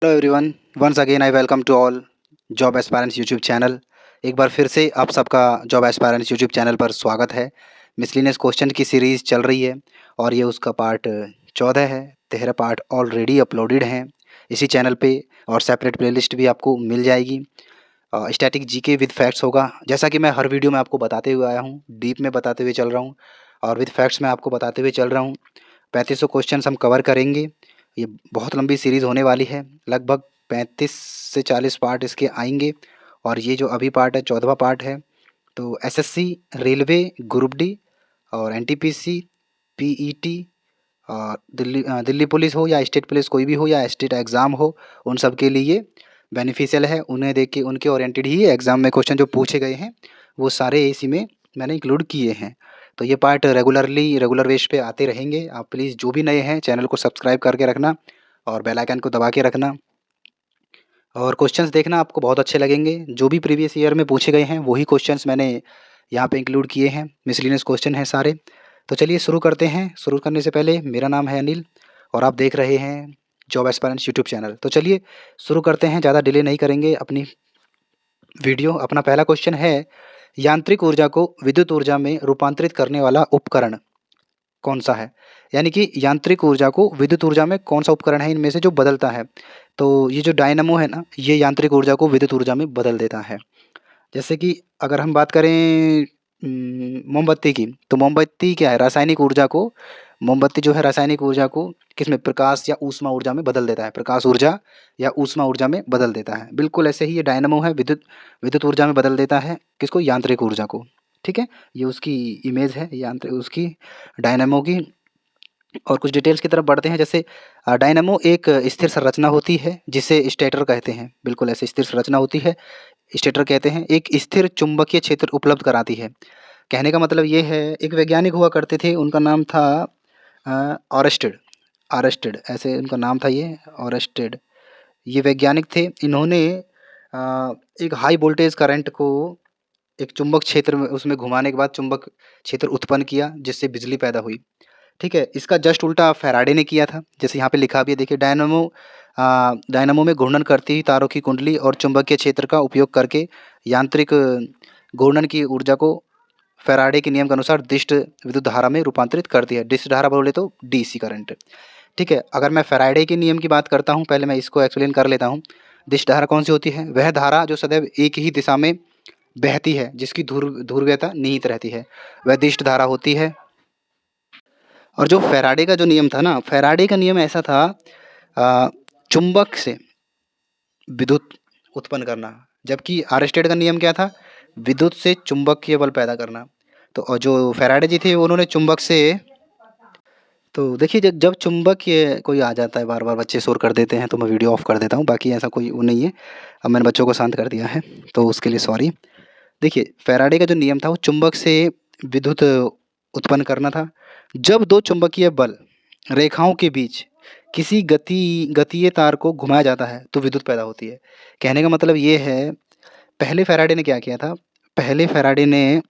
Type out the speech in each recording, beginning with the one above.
Hello everyone, once again I welcome to all job aspirants YouTube channel. एक बार फिर से आप सबका जॉब एस्पायरेंट्स यूट्यूब चैनल पर स्वागत है। मिसलिनियस क्वेश्चन की सीरीज़ चल रही है और ये उसका पार्ट 14 है। 13 पार्ट ऑलरेडी अपलोडेड हैं इसी चैनल पे और सेपरेट प्लेलिस्ट भी आपको मिल जाएगी। स्टैटिक जीके विद फैक्ट्स होगा, जैसा कि मैं हर वीडियो में आपको बताते हुए आया हूँ, डीप में बताते हुए चल रहा हूँ और विद फैक्ट्स में आपको बताते हुए चल रहा हूँ। 3500 क्वेश्चन हम कवर करेंगे। ये बहुत लंबी सीरीज़ होने वाली है, लगभग 35 से 40 पार्ट इसके आएंगे और ये जो अभी पार्ट है 14वां पार्ट है। तो एसएससी, रेलवे, ग्रुप डी और एनटीपीसी, पीईटी और दिल्ली पुलिस हो या स्टेट पुलिस कोई भी हो या स्टेट एग्ज़ाम हो, उन सब के लिए बेनिफिशियल है। उन्हें देख के उनके ओरिएंटेड ही एग्ज़ाम में क्वेश्चन जो पूछे गए हैं वो सारे इसी में मैंने इंक्लूड किए हैं। तो ये पार्ट रेगुलर बेस पे आते रहेंगे। आप प्लीज़ जो भी नए हैं चैनल को सब्सक्राइब करके रखना और बेल आइकन को दबा के रखना और क्वेश्चंस देखना, आपको बहुत अच्छे लगेंगे। जो भी प्रीवियस ईयर में पूछे गए हैं वही क्वेश्चंस मैंने यहाँ पे इंक्लूड किए हैं। मिसलिनियस क्वेश्चन हैं सारे। तो चलिए शुरू करते हैं। शुरू करने से पहले मेरा नाम है अनिल और आप देख रहे हैं जॉब एस्पायरेंट्स यूट्यूब चैनल। तो चलिए शुरू करते हैं, ज़्यादा डिले नहीं करेंगे अपनी वीडियो। अपना पहला क्वेश्चन है, यांत्रिक ऊर्जा को विद्युत ऊर्जा में रूपांतरित करने वाला उपकरण कौन सा है? यानी कि यांत्रिक ऊर्जा को विद्युत ऊर्जा में कौन सा उपकरण है इनमें से जो बदलता है? तो ये जो डायनामो है ना, ये यांत्रिक ऊर्जा को विद्युत ऊर्जा में बदल देता है। जैसे कि अगर हम बात करें मोमबत्ती की, तो मोमबत्ती क्या है, रासायनिक ऊर्जा को, मोमबत्ती जो है रासायनिक ऊर्जा को किसमें, प्रकाश या ऊष्मा ऊर्जा में बदल देता है। प्रकाश ऊर्जा या ऊष्मा ऊर्जा में बदल देता है। बिल्कुल ऐसे ही ये डायनामो है, विद्युत विद्युत ऊर्जा में बदल देता है किसको, यांत्रिक ऊर्जा को। ठीक है, ये उसकी इमेज है यांत्रिक उसकी, डायनामो की। और कुछ डिटेल्स की तरफ बढ़ते हैं। जैसे डायनामो एक स्थिर संरचना होती है जिसे स्टेटर कहते हैं। बिल्कुल ऐसे स्थिर संरचना होती है, स्टेटर कहते हैं। एक स्थिर चुंबकीय क्षेत्र उपलब्ध कराती है। कहने का मतलब ये है, एक वैज्ञानिक हुआ करते थे, उनका नाम था ऑरस्टेड। ऑरस्टेड ऐसे उनका नाम था, ये ऑरस्टेड। ये वैज्ञानिक थे। इन्होंने एक हाई वोल्टेज करंट को एक चुंबक क्षेत्र में उसमें घुमाने के बाद चुंबक क्षेत्र उत्पन्न किया जिससे बिजली पैदा हुई। ठीक है, इसका जस्ट उल्टा फैराडे ने किया था। जैसे यहाँ पे लिखा भी है, देखिए, डायनामो में घूर्णन करती हुई तारों की कुंडली और चुंबकीय क्षेत्र का उपयोग करके यांत्रिक घूर्णन की ऊर्जा को फैराडे के नियम के अनुसार दिष्ट विद्युत धारा में रूपांतरित करती है। दिष्ट धारा बोले तो डीसी करंट। ठीक है, अगर मैं फैराडे के नियम की बात करता हूँ, पहले मैं इसको एक्सप्लेन कर लेता हूँ। दिष्ट धारा कौन सी होती है? वह धारा जो सदैव एक ही दिशा में बहती है, जिसकी ध्रुवीयता निहित रहती है, वह दिष्ट धारा होती है। और जो फैराडे का जो नियम था ना, फैराडे का नियम ऐसा था, चुंबक से विद्युत उत्पन्न करना, जबकि आर्स्टेड का नियम क्या था, विद्युत से चुंबकीय बल पैदा करना। तो और जो फैराडे जी थे उन्होंने चुंबक से, तो देखिए, जब जब चुंबकीय कोई आ जाता है, बार बार बच्चे शोर कर देते हैं तो मैं वीडियो ऑफ कर देता हूँ, बाकी ऐसा कोई वो नहीं है। अब मैंने बच्चों को शांत कर दिया है तो उसके लिए सॉरी। देखिए, फैराडे का जो नियम था वो चुंबक से विद्युत उत्पन्न करना था। जब दो चुंबकीय बल रेखाओं के बीच किसी गतीय तार को घुमाया जाता है तो विद्युत पैदा होती है। कहने का मतलब ये है, पहले फैराडे ने क्या किया था, पहले फैराडे ने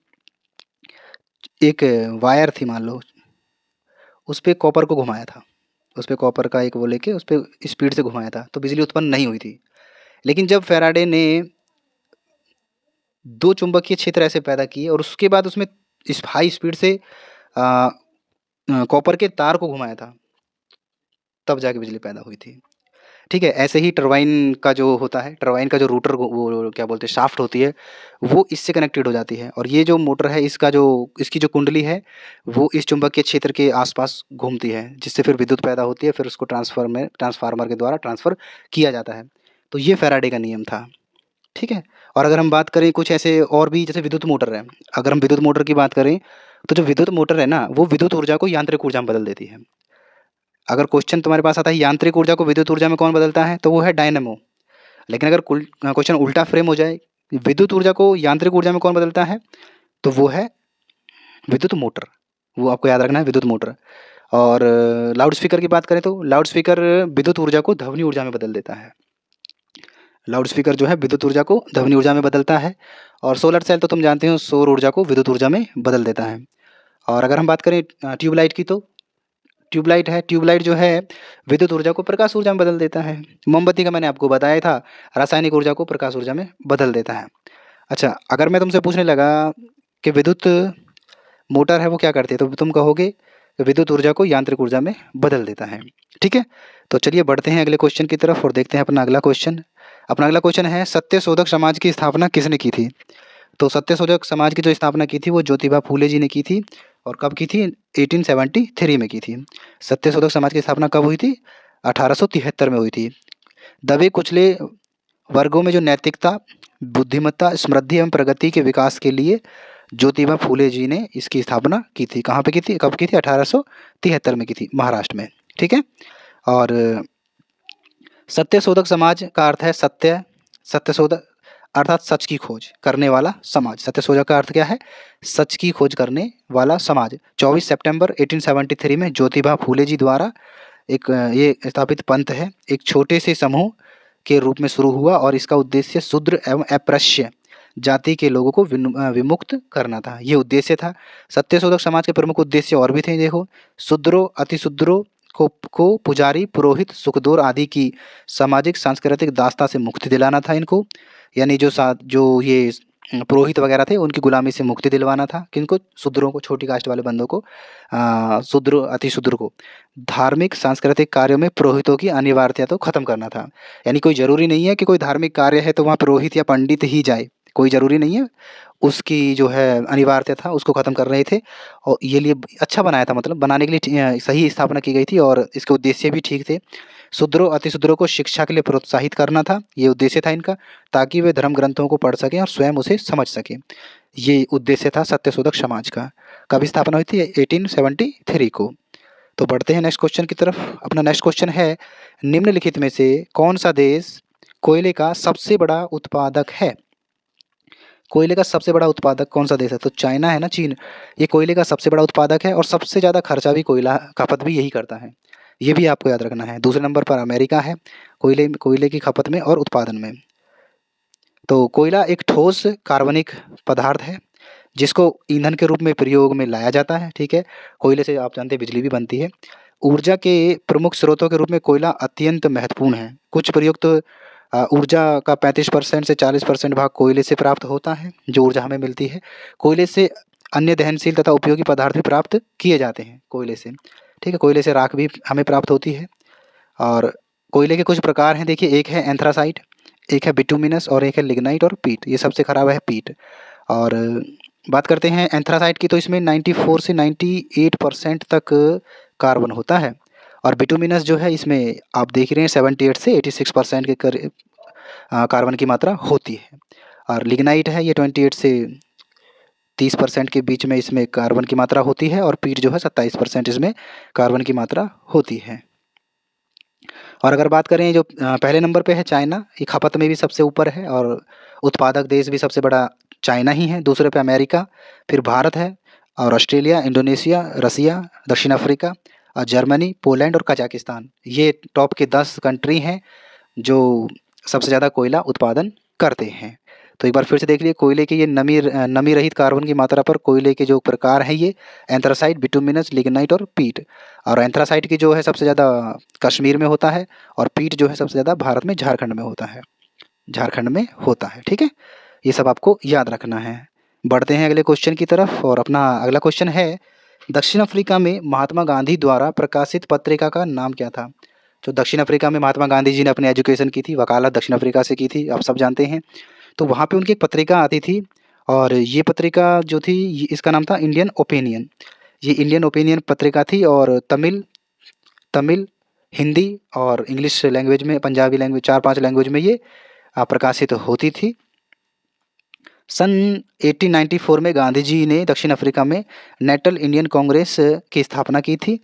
एक वायर थी मान लो, उस पे कॉपर को घुमाया था, उस पे कॉपर का एक वो लेके उस पे स्पीड से घुमाया था तो बिजली उत्पन्न नहीं हुई थी। लेकिन जब फैराडे ने दो चुंबकीय क्षेत्र ऐसे पैदा किए और उसके बाद उसमें इस हाई स्पीड से कॉपर के तार को घुमाया था, तब जाके बिजली पैदा हुई थी। ठीक है, ऐसे ही टरबाइन का जो होता है, टरबाइन का जो रोटर वो क्या बोलते हैं, शाफ्ट होती है, वो इससे कनेक्टेड हो जाती है। और ये जो मोटर है, इसकी जो कुंडली है वो इस चुंबकीय क्षेत्र के आसपास घूमती है, जिससे फिर विद्युत पैदा होती है, फिर उसको ट्रांसफार्मर के द्वारा ट्रांसफ़र किया जाता है। तो ये फैराडे का नियम था। ठीक है, और अगर हम बात करें कुछ ऐसे और भी, जैसे विद्युत मोटर है, अगर हम विद्युत मोटर की बात करें तो जो विद्युत मोटर है ना, वो विद्युत ऊर्जा को यांत्रिक ऊर्जा में बदल देती है। अगर क्वेश्चन तुम्हारे पास आता है यांत्रिक ऊर्जा को विद्युत ऊर्जा में कौन बदलता है, तो वो है डायनेमो। लेकिन अगर क्वेश्चन उल्टा फ्रेम हो जाए, विद्युत ऊर्जा को यांत्रिक ऊर्जा में कौन बदलता है, तो वो है विद्युत मोटर। वो आपको याद रखना है, विद्युत मोटर। और लाउड स्पीकर की बात करें तो लाउड स्पीकर विद्युत ऊर्जा को ध्वनि ऊर्जा में बदल देता है। लाउड स्पीकर जो है विद्युत ऊर्जा को ध्वनि ऊर्जा में बदलता है। और सोलर सेल तो तुम जानते हो, सौर ऊर्जा को विद्युत ऊर्जा में बदल देता है। और अगर हम बात करें ट्यूबलाइट की, तो ट्यूबलाइट है, ट्यूबलाइट जो है विद्युत ऊर्जा को प्रकाश ऊर्जा में बदल देता है। मोमबत्ती का मैंने आपको बताया था, रासायनिक ऊर्जा को प्रकाश ऊर्जा में बदल देता है। अच्छा, अगर मैं तुमसे पूछने लगा कि विद्युत मोटर है वो क्या करती है, तो तुम कहोगे कि विद्युत ऊर्जा को यांत्रिक ऊर्जा में बदल देता है। ठीक है, तो चलिए बढ़ते हैं अगले क्वेश्चन की तरफ और देखते हैं अपना अगला क्वेश्चन। अपना अगला क्वेश्चन है, सत्यशोधक समाज की स्थापना किसने की थी? तो सत्यशोधक समाज की जो स्थापना की थी वो ज्योतिबा फूले जी ने की थी। और कब की थी? 1873 में की थी। सत्यशोधक समाज की स्थापना कब हुई थी? 1873 में हुई थी। दबे कुचले वर्गों में जो नैतिकता, बुद्धिमत्ता, समृद्धि एवं प्रगति के विकास के लिए ज्योतिबा फूले जी ने इसकी स्थापना की थी। कहाँ पे की थी, कब की थी? 1873 में की थी, महाराष्ट्र में। ठीक है, और सत्यशोधक समाज का अर्थ है सत्य, सत्यशोधक अर्थात सच की खोज करने वाला समाज। सत्यशोधक का अर्थ क्या है? सच की खोज करने वाला समाज। 24 सितंबर 1873 में ज्योतिबा फूले जी द्वारा एक ये स्थापित पंथ है, एक छोटे से समूह के रूप में शुरू हुआ और इसका उद्देश्य शूद्र एवं अस्पृश्य जाति के लोगों को विमुक्त करना था। ये उद्देश्य था। सत्यशोधक समाज के प्रमुख उद्देश्य और भी थे, देखो, शूद्रों, अतिशूद्रों को पुजारी, पुरोहित, सुखदोर आदि की सामाजिक सांस्कृतिक दास्ता से मुक्ति दिलाना था इनको। यानी जो ये पुरोहित वगैरह थे उनकी गुलामी से मुक्ति दिलवाना था। किनको? शूद्रों को, छोटी कास्ट वाले बंदों को, शूद्र, अतिशूद्र को। धार्मिक सांस्कृतिक कार्यों में पुरोहितों की अनिवार्यता को खत्म करना था। यानी कोई ज़रूरी नहीं है कि कोई धार्मिक कार्य है तो वहाँ पुरोहित या पंडित ही जाए, कोई ज़रूरी नहीं है। उसकी जो है अनिवार्यता था उसको ख़त्म कर रहे थे और ये लिए अच्छा बनाया था, मतलब बनाने के लिए सही स्थापना की गई थी और इसके उद्देश्य भी ठीक थे। शूद्रों, अतिशूद्रों को शिक्षा के लिए प्रोत्साहित करना था, ये उद्देश्य था इनका, ताकि वे धर्म ग्रंथों को पढ़ सकें और स्वयं उसे समझ सकें। ये उद्देश्य था सत्यशोधक समाज का। कब स्थापना हुई थी? 1873 को। तो बढ़ते हैं नेक्स्ट क्वेश्चन की तरफ। अपना नेक्स्ट क्वेश्चन है, निम्नलिखित में से कौन सा देश कोयले का सबसे बड़ा उत्पादक है? कोयले का सबसे बड़ा उत्पादक कौन सा देश है? तो चाइना है ना, चीन। ये कोयले का सबसे बड़ा उत्पादक है और सबसे ज़्यादा खर्चा भी कोयला खपत भी यही करता है। ये भी आपको याद रखना है। दूसरे नंबर पर अमेरिका है कोयले की खपत में और उत्पादन में। तो कोयला एक ठोस कार्बनिक पदार्थ है जिसको ईंधन के रूप में प्रयोग में लाया जाता है। ठीक है, कोयले से आप जानते हैं बिजली भी बनती है। ऊर्जा के प्रमुख स्रोतों के रूप में कोयला अत्यंत महत्वपूर्ण है। कुछ प्रयुक्त ऊर्जा का 35% से 40% भाग कोयले से प्राप्त होता है, जो ऊर्जा हमें मिलती है। कोयले से अन्य दहनशील तथा उपयोगी पदार्थ भी प्राप्त किए जाते हैं कोयले से। ठीक है, कोयले से राख भी हमें प्राप्त होती है। और कोयले के कुछ प्रकार हैं, देखिए, एक है एंथ्रासाइट, एक है बिटुमिनस और एक है लिग्नाइट और पीट। ये सबसे खराब है पीट। और बात करते हैं एंथ्रासाइट की, तो इसमें 94 से 98% तक कार्बन होता है। और बिटुमिनस जो है इसमें आप देख रहे हैं 78 से 86% के करीब कार्बन की मात्रा होती है। और लिग्नाइट है ये 28 से 30% के बीच में इसमें कार्बन की मात्रा होती है। और पीट जो है 27% इसमें कार्बन की मात्रा होती है। और अगर बात करें जो पहले नंबर पे है चाइना, ये खपत में भी सबसे ऊपर है और उत्पादक देश भी सबसे बड़ा चाइना ही है। दूसरे पे अमेरिका, फिर भारत है और ऑस्ट्रेलिया, इंडोनेशिया, रसिया, दक्षिण अफ्रीका और जर्मनी, पोलैंड और कजाकिस्तान। ये टॉप के 10 कंट्री हैं जो सबसे ज़्यादा कोयला उत्पादन करते हैं। तो एक बार फिर से देख लिए, कोयले के ये नमी रहित कार्बन की मात्रा पर कोयले के जो प्रकार हैं ये एंथ्रासाइट, बिटुमिनस, लिग्नाइट और पीट। और एंथ्रासाइट की जो है सबसे ज़्यादा कश्मीर में होता है और पीट जो है सबसे ज़्यादा भारत में झारखंड में होता है, झारखंड में होता है। ठीक है, ये सब आपको याद रखना है। बढ़ते हैं अगले क्वेश्चन की तरफ और अपना अगला क्वेश्चन है, दक्षिण अफ्रीका में महात्मा गांधी द्वारा प्रकाशित पत्रिका का नाम क्या था? तो दक्षिण अफ्रीका में महात्मा गांधी जी ने अपनी एजुकेशन की थी, वकालत दक्षिण अफ्रीका से की थी, आप सब जानते हैं। तो वहाँ पे उनकी एक पत्रिका आती थी और ये पत्रिका जो थी इसका नाम था इंडियन ओपिनियन। ये इंडियन ओपिनियन पत्रिका थी और तमिल, हिंदी और इंग्लिश लैंग्वेज में, पंजाबी लैंग्वेज, 4-5 लैंग्वेज में ये प्रकाशित होती थी। सन 1894 में गांधी जी ने दक्षिण अफ्रीका में नेशनल इंडियन कांग्रेस की स्थापना की थी।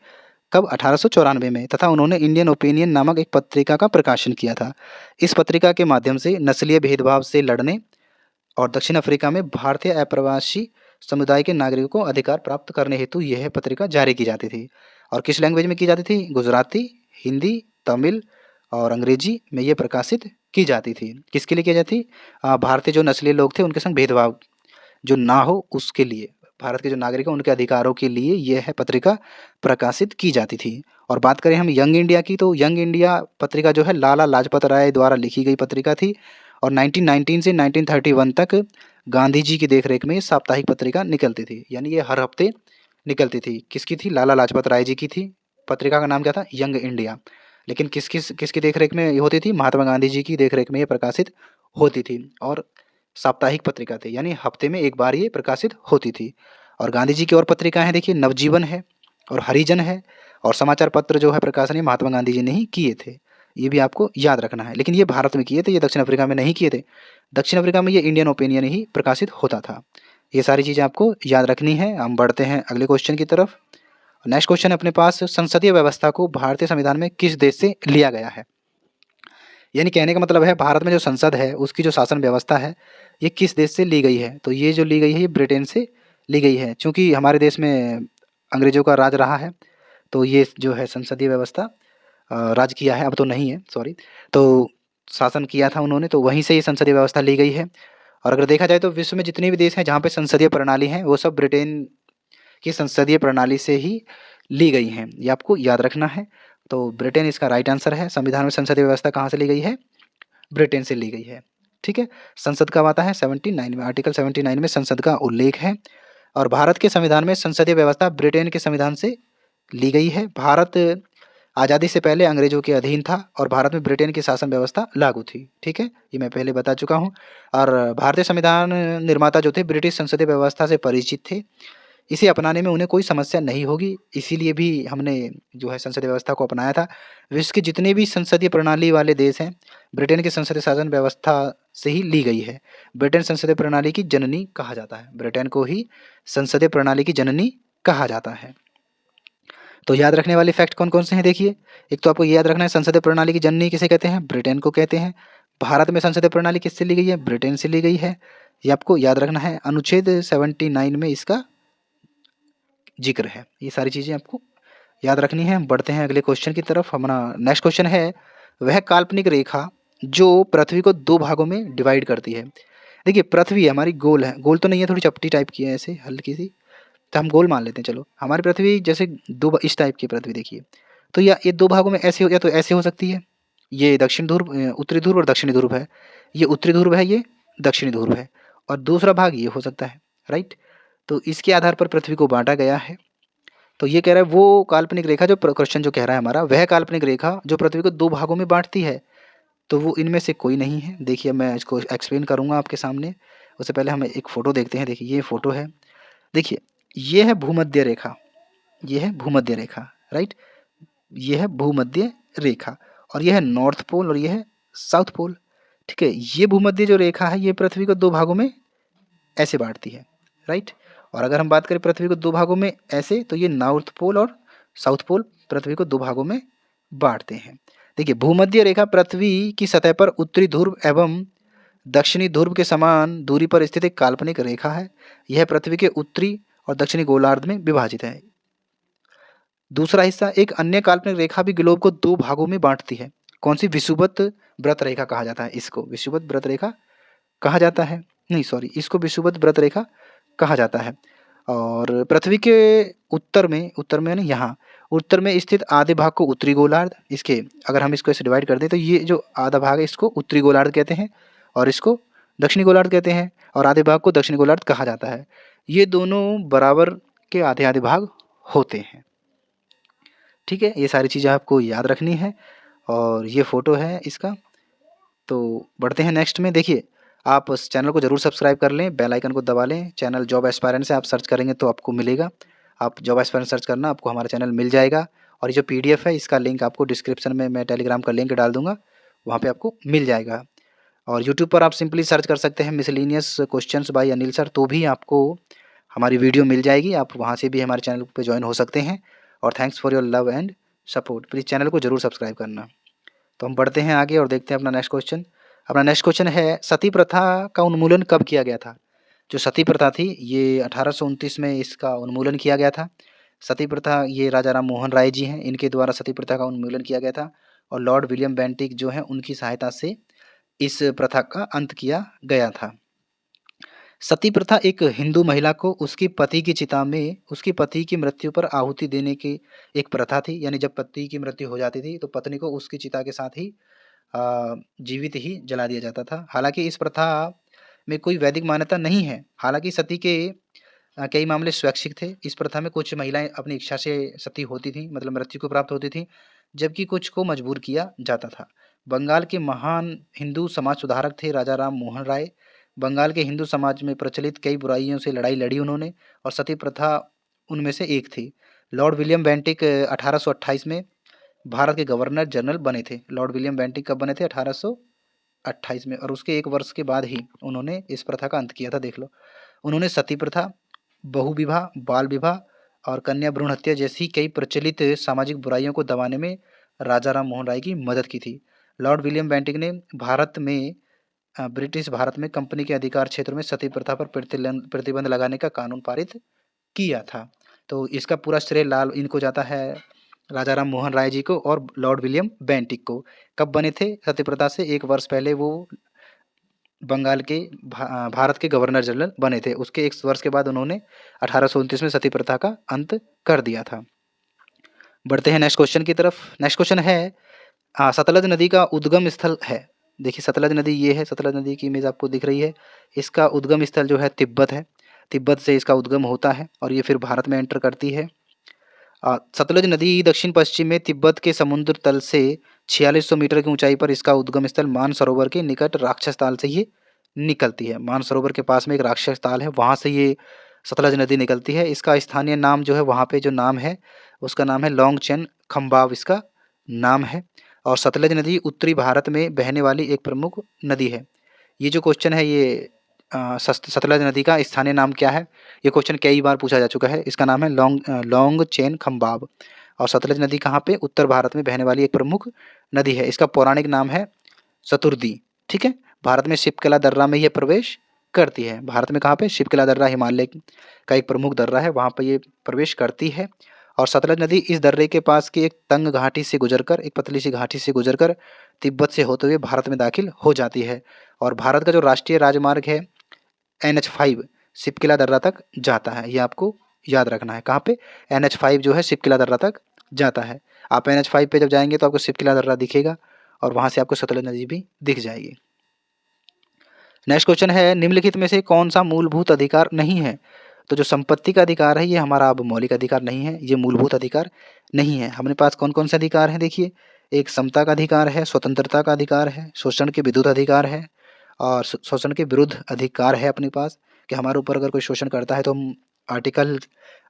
कब? 1894 में। तथा उन्होंने इंडियन ओपिनियन नामक एक पत्रिका का प्रकाशन किया था। इस पत्रिका के माध्यम से नस्लीय भेदभाव से लड़ने और दक्षिण अफ्रीका में भारतीय अप्रवासी समुदाय के नागरिकों को अधिकार प्राप्त करने हेतु यह पत्रिका जारी की जाती थी। और किस लैंग्वेज में की जाती थी? गुजराती, हिंदी, तमिल और अंग्रेजी में ये प्रकाशित की जाती थी। किसके लिए की जाती? भारतीय जो नस्लीय लोग थे उनके संग भेदभाव जो ना हो उसके लिए भारत के जो नागरिक हैं उनके अधिकारों के लिए ये है पत्रिका प्रकाशित की जाती थी। और बात करें हम यंग इंडिया की, तो यंग इंडिया पत्रिका जो है लाला लाजपत राय द्वारा लिखी गई पत्रिका थी और 1919 से 1931 तक गांधी जी की देखरेख में ये साप्ताहिक पत्रिका निकलती थी, यानी ये हर हफ्ते निकलती थी। किसकी थी? लाला लाजपत राय जी की थी। पत्रिका का नाम क्या था? Young India. लेकिन किसकी देखरेख में ये होती थी? महात्मा गांधी जी की देखरेख में ये प्रकाशित होती थी और साप्ताहिक पत्रिका थी, यानी हफ्ते में एक बार ये प्रकाशित होती थी। और गांधी जी की और पत्रिकाएं हैं, देखिए नवजीवन है और हरिजन है, और समाचार पत्र जो है प्रकाशन ये महात्मा गांधी जी ने ही किए थे। ये भी आपको याद रखना है। लेकिन ये भारत में किए थे, ये दक्षिण अफ्रीका में नहीं किए थे। दक्षिण अफ्रीका में ये इंडियन ओपिनियन ही प्रकाशित होता था। ये सारी चीज़ें आपको याद रखनी है। हम बढ़ते हैं अगले क्वेश्चन की तरफ। नेक्स्ट क्वेश्चन अपने पास, संसदीय व्यवस्था को भारतीय संविधान में किस देश से लिया गया है? यानी कहने का मतलब है भारत में जो संसद है उसकी जो शासन व्यवस्था है ये किस देश से ली गई है? तो ये जो ली गई है ये ब्रिटेन से ली गई है। चूँकि हमारे देश में अंग्रेज़ों का राज रहा है तो ये जो है संसदीय व्यवस्था राज किया है, अब तो नहीं है, सॉरी। तो शासन किया था उन्होंने, तो वहीं से ये संसदीय व्यवस्था ली गई है। और अगर देखा जाए तो विश्व में जितने भी देश हैं जहाँ पे संसदीय प्रणाली है वो सब ब्रिटेन की संसदीय प्रणाली से ही ली गई हैं, ये आपको याद रखना है। तो ब्रिटेन इसका राइट आंसर है। संविधान में संसदीय व्यवस्था कहाँ से ली गई है? ब्रिटेन से ली गई है। ठीक है। संसद कब आता है? 79 में, आर्टिकल 79 में संसद का उल्लेख है। और भारत के संविधान में संसदीय व्यवस्था ब्रिटेन के संविधान से ली गई है। भारत आज़ादी से पहले अंग्रेजों के अधीन था और भारत में ब्रिटेन की शासन व्यवस्था लागू थी। ठीक है, ये मैं पहले बता चुका हूँ। और भारतीय संविधान निर्माता जो थे ब्रिटिश संसदीय व्यवस्था से परिचित थे, इसे अपनाने में उन्हें कोई समस्या नहीं होगी, इसीलिए भी हमने जो है संसदीय व्यवस्था को अपनाया था। विश्व के जितने भी संसदीय प्रणाली वाले देश हैं ब्रिटेन की संसदीय शासन व्यवस्था से ही ली गई है। ब्रिटेन संसदीय प्रणाली की जननी कहा जाता है, ब्रिटेन को ही संसदीय प्रणाली की जननी कहा जाता है। तो याद रखने वाले फैक्ट कौन कौन से हैं? देखिए, एक तो आपको ये याद रखना है संसदीय प्रणाली की जननी किसे कहते हैं? ब्रिटेन को कहते हैं। भारत में संसदीय प्रणाली किससे ली गई है? ब्रिटेन से ली गई है। ये आपको याद रखना है। अनुच्छेद 79 में इसका जिक्र है। ये सारी चीज़ें आपको याद रखनी है। हम बढ़ते हैं अगले क्वेश्चन की तरफ। हमारा नेक्स्ट क्वेश्चन है, वह काल्पनिक रेखा जो पृथ्वी को दो भागों में डिवाइड करती है। देखिए पृथ्वी हमारी गोल है, गोल तो नहीं है, थोड़ी चपटी टाइप की है ऐसे हल्की सी, तो हम गोल मान लेते हैं। चलो, हमारी पृथ्वी जैसे इस टाइप की पृथ्वी देखिए, तो या ये दो भागों में ऐसे हो, या तो ऐसे हो सकती है, ये दक्षिण ध्रुव, उत्तरी ध्रुव और दक्षिणी ध्रुव है, ये उत्तरी ध्रुव है, ये दक्षिणी ध्रुव है, और दूसरा भाग ये हो सकता है, राइट। तो इसके आधार पर पृथ्वी को बांटा गया है। तो ये कह रहा है वो काल्पनिक रेखा जो क्वेश्चन जो कह रहा है हमारा, वह काल्पनिक रेखा जो पृथ्वी को दो भागों में बांटती है, तो वो इनमें से कोई नहीं है। देखिए मैं इसको एक्सप्लेन करूँगा आपके सामने, उससे पहले हम एक फ़ोटो देखते हैं। देखिए ये फ़ोटो है, देखिए ये है भूमध्य रेखा, ये है भूमध्य रेखा, राइट। ये है भूमध्य रेखा और ये है नॉर्थ पोल और ये है साउथ पोल। ठीक है, ये भूमध्य जो रेखा है ये पृथ्वी को दो भागों में ऐसे बांटती है, राइट। और अगर हम बात करें पृथ्वी को दो भागों में ऐसे, तो ये नॉर्थ पोल और साउथ पोल पृथ्वी को दो भागों में बांटते हैं। देखिए भूमध्य रेखा पृथ्वी की सतह पर उत्तरी ध्रुव एवं दक्षिणी ध्रुव के समान दूरी पर स्थित एक काल्पनिक रेखा है। यह पृथ्वी के उत्तरी और दक्षिणी गोलार्ध में विभाजित है। दूसरा हिस्सा, एक अन्य काल्पनिक रेखा भी ग्लोब को दो भागों में बांटती है। कौन सी? विषुवत व्रत रेखा कहा जाता है इसको, विषुवत व्रत रेखा कहा जाता है, नहीं सॉरी, इसको विषुवत व्रत रेखा कहा जाता है। और पृथ्वी के उत्तर में यानी यहाँ उत्तर में स्थित आधे भाग को उत्तरी गोलार्ध, इसके अगर हम इसको ऐसे डिवाइड कर दें तो ये जो आधा भाग है इसको उत्तरी गोलार्ध कहते हैं और इसको दक्षिणी गोलार्ध कहते हैं, और आधे भाग को दक्षिणी गोलार्ध कहा जाता है। ये दोनों बराबर के आधे आधे भाग होते हैं। ठीक है, ये सारी चीज़ें आपको याद रखनी है। और ये फ़ोटो है इसका। तो बढ़ते हैं नेक्स्ट में। देखिए आप इस चैनल को ज़रूर सब्सक्राइब कर लें, बेल आइकन को दबा लें। चैनल जॉब एस्पायरेंट से आप सर्च करेंगे तो आपको मिलेगा। आप जॉब एस्पायरेंट सर्च करना, आपको हमारा चैनल मिल जाएगा। और ये जो पीडीएफ है इसका लिंक आपको डिस्क्रिप्शन में मैं टेलीग्राम का लिंक डाल दूँगा, वहाँ पे आपको मिल जाएगा। और यूट्यूब पर आप सिंपली सर्च कर सकते हैं miscellaneous questions bye Anil sir, तो भी आपको हमारी वीडियो मिल जाएगी। आप वहाँ से भी हमारे चैनल पे ज्वाइन हो सकते हैं। और thanks for your love and support. Please channel को ज़रूर सब्सक्राइब करना। तो हम बढ़ते हैं आगे और देखते हैं अपना नेक्स्ट क्वेश्चन। अपना नेक्स्ट क्वेश्चन है, सती प्रथा का उन्मूलन कब किया गया था? जो सती प्रथा थी ये 1829 में इसका उन्मूलन किया गया था। सती प्रथा ये राजा राम मोहन राय जी हैं, इनके द्वारा सती प्रथा का उन्मूलन किया गया था। और लॉर्ड विलियम बेंटिक जो हैं उनकी सहायता से इस प्रथा का अंत किया गया था। सती प्रथा एक हिंदू महिला को उसकी पति की चिता में उसकी पति की मृत्यु पर आहुति देने की एक प्रथा थी। यानी जब पति की मृत्यु हो जाती थी तो पत्नी को उसकी चिता के साथ ही जीवित ही जला दिया जाता था। हालाँकि इस प्रथा में कोई वैदिक मान्यता नहीं है। हालाँकि सती के कई मामले स्वैच्छिक थे। इस प्रथा में कुछ महिलाएँ अपनी इच्छा से सती होती थीं, मतलब मृत्यु को प्राप्त होती थीं, जबकि कुछ को मजबूर किया जाता था। बंगाल के महान हिंदू समाज सुधारक थे राजा राम मोहन राय। बंगाल के हिंदू समाज में प्रचलित कई बुराइयों से लड़ाई लड़ी उन्होंने और सती प्रथा उनमें से एक थी। लॉर्ड विलियम बेंटिक 1828 में भारत के गवर्नर जनरल बने थे। लॉर्ड विलियम बेंटिक कब बने थे? 1828 में, और उसके 1 वर्ष के बाद ही उन्होंने इस प्रथा का अंत किया था, देख लो। उन्होंने सती प्रथा, बहु विवाह, बाल विवाह और कन्या भ्रूण हत्या जैसी कई प्रचलित सामाजिक बुराइयों को दबाने में राजा राम मोहन राय की मदद की थी। लॉर्ड विलियम बेंटिक ने ब्रिटिश भारत में कंपनी के अधिकार क्षेत्र में सती प्रथा पर प्रतिबंध लगाने का कानून पारित किया था। तो इसका पूरा श्रेय लाल इनको जाता है, राजा राम मोहन राय जी को और लॉर्ड विलियम बेंटिक को। कब बने थे सती प्रथा से 1 वर्ष पहले वो बंगाल के भारत के गवर्नर जनरल बने थे। उसके 1 वर्ष के बाद उन्होंने 1829 में सती प्रथा का अंत कर दिया था। बढ़ते हैं नेक्स्ट क्वेश्चन की तरफ। नेक्स्ट क्वेश्चन है, सतलज नदी का उद्गम स्थल है। देखिए सतलज नदी ये है, सतलज नदी की इमेज आपको दिख रही है। इसका उद्गम स्थल जो है तिब्बत है। तिब्बत से इसका उद्गम होता है और ये फिर भारत में एंटर करती है। सतलज नदी दक्षिण पश्चिम में तिब्बत के समुद्र तल से 4600 मीटर की ऊंचाई पर इसका उद्गम स्थल मानसरोवर के निकट राक्षस ताल से ये निकलती है। मानसरोवर के पास में एक राक्षस ताल है, वहाँ से ये सतलज नदी निकलती है। इसका स्थानीय नाम जो है, वहाँ पे जो नाम है उसका नाम है लॉन्गचेन खम्बाव, इसका नाम है। और सतलज नदी उत्तरी भारत में बहने वाली एक प्रमुख नदी है। ये जो क्वेश्चन है ये सतलज नदी का स्थानीय नाम क्या है, ये क्वेश्चन कई बार पूछा जा चुका है। इसका नाम है लॉन्गचेन खम्बाब। और सतलज नदी कहाँ पे? उत्तर भारत में बहने वाली एक प्रमुख नदी है। इसका पौराणिक नाम है शतुर्दी। ठीक है, भारत में शिवकला दर्रा में ये प्रवेश करती है। भारत में कहाँ पे? शिवकला दर्रा हिमालय का एक प्रमुख दर्रा है, वहाँ पर ये प्रवेश करती है। और सतलज नदी इस दर्रे के पास की एक तंग घाटी से गुजरकर, एक पतली सी घाटी से गुजरकर तिब्बत से होते हुए भारत में दाखिल हो जाती है। और भारत का जो राष्ट्रीय राजमार्ग है NH5 शिवकिला दर्रा तक जाता है। ये आपको याद रखना है। कहाँ पे? NH5 जो है शिवकिला दर्रा तक जाता है। आप NH5 पे जब जाएंगे तो आपको शिवकिला दर्रा दिखेगा और वहाँ से आपको सतलज नदी भी दिख जाएगी। नेक्स्ट क्वेश्चन है, निम्नलिखित में से कौन सा मूलभूत अधिकार नहीं है? तो जो संपत्ति का अधिकार है ये हमारा अब मौलिक अधिकार नहीं है, ये मूलभूत अधिकार नहीं है। हमारे पास कौन कौन से अधिकार हैं? देखिए, एक समता का अधिकार है, स्वतंत्रता का अधिकार है, शोषण के विरुद्ध अधिकार है और शोषण के विरुद्ध अधिकार है अपने पास, कि हमारे ऊपर अगर कोई शोषण करता है तो हम आर्टिकल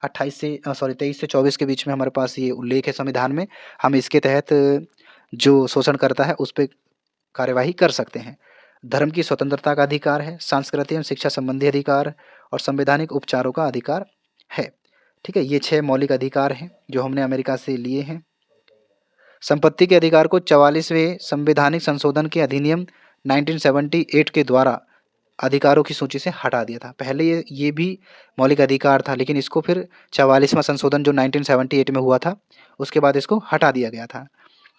23 से 24 के बीच में हमारे पास ये उल्लेख है संविधान में, हम इसके तहत जो शोषण करता है उस पर कार्यवाही कर सकते हैं। धर्म की स्वतंत्रता का अधिकार है, सांस्कृतिक एवं शिक्षा संबंधी अधिकार और संवैधानिक उपचारों का अधिकार है। ठीक है, ये 6 मौलिक अधिकार हैं जो हमने अमेरिका से लिए हैं। संपत्ति के अधिकार को 44वें संवैधानिक संशोधन के अधिनियम 1978 के द्वारा अधिकारों की सूची से हटा दिया था। पहले ये भी मौलिक अधिकार था, लेकिन इसको फिर 44वां संशोधन जो 1978 में हुआ था उसके बाद इसको हटा दिया गया था।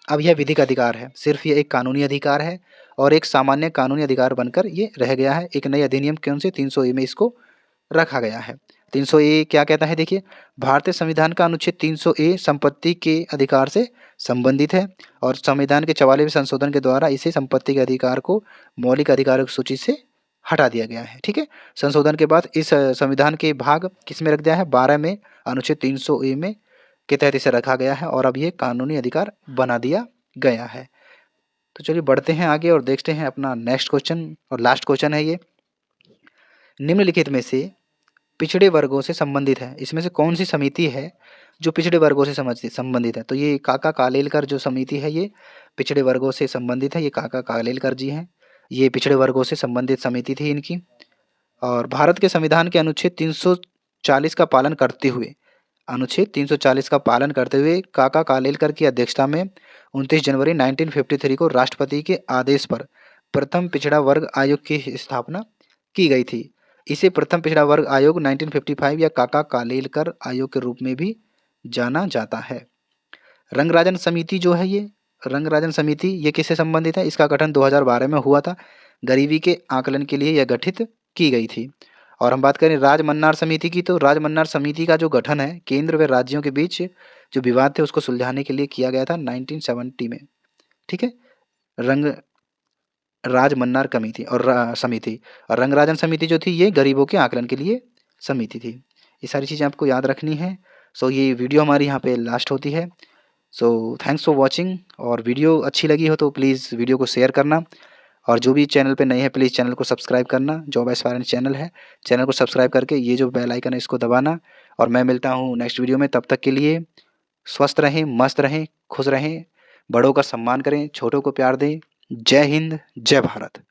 अब यह विधिक अधिकार है, सिर्फ ये एक कानूनी अधिकार है और एक सामान्य कानूनी अधिकार बनकर ये रह गया है। एक नए अधिनियम के उनसे 300A में इसको रखा गया है। 300A क्या कहता है? देखिए, भारतीय संविधान का अनुच्छेद 300A संपत्ति के अधिकार से संबंधित है और संविधान के 44वें संशोधन के द्वारा इसे संपत्ति के अधिकार को मौलिक अधिकारों की सूची से हटा दिया गया है। ठीक है, संशोधन के बाद इस संविधान के भाग किस में रख दिया है? 12 में, अनुच्छेद 300A में के तहत इसे रखा गया है और अब ये कानूनी अधिकार बना दिया गया है। तो चलिए बढ़ते हैं आगे और देखते हैं अपना नेक्स्ट क्वेश्चन और लास्ट क्वेश्चन है ये, निम्नलिखित में से पिछड़े वर्गों से संबंधित है, इसमें से कौन सी समिति है जो पिछड़े वर्गों से संबंधित है? तो ये काका कालेलकर जो समिति है ये पिछड़े वर्गों से संबंधित है। ये काका कालेलकर जी हैं, ये पिछड़े वर्गों से संबंधित समिति थी इनकी। और भारत के संविधान के अनुच्छेद 340 का पालन करते हुए, अनुच्छेद 340 का पालन करते हुए काका कालेलकर की अध्यक्षता में 29 जनवरी 1953 को राष्ट्रपति के आदेश पर प्रथम पिछड़ा वर्ग आयोग की स्थापना की गई थी। इसे प्रथम पिछड़ा वर्ग आयोग 1955 या काका कालेलकर आयोग के रूप में भी जाना जाता है। रंगराजन समिति जो है ये रंगराजन समिति ये किससे संबंधित है? इसका गठन 2012 में हुआ था। गरीबी के आकलन के लिए यह गठित की गई थी। और हम बात करें राजमन्नार समिति की, तो राजमन्नार समिति का जो गठन है केंद्र व राज्यों के बीच जो विवाद थे उसको सुलझाने के लिए किया गया था 1970 में। ठीक है, रंग राजमन्नार कमेटी और समिति, और रंगराजन समिति जो थी ये गरीबों के आकलन के लिए समिति थी। ये सारी चीज़ें आपको याद रखनी है। सो ये वीडियो हमारी यहाँ पे लास्ट होती है। सो थैंक्स फॉर वॉचिंग, और वीडियो अच्छी लगी हो तो प्लीज़ वीडियो को शेयर करना, और जो भी चैनल पे नए हैं प्लीज़ चैनल को सब्सक्राइब करना। जॉब एस्पायरेंट चैनल है, चैनल को सब्सक्राइब करके ये जो बेल आइकन है इसको दबाना। और मैं मिलता हूँ नेक्स्ट वीडियो में, तब तक के लिए स्वस्थ रहें, मस्त रहें, खुश रहें, बड़ों का सम्मान करें, छोटों को प्यार दें। जय हिंद, जय भारत।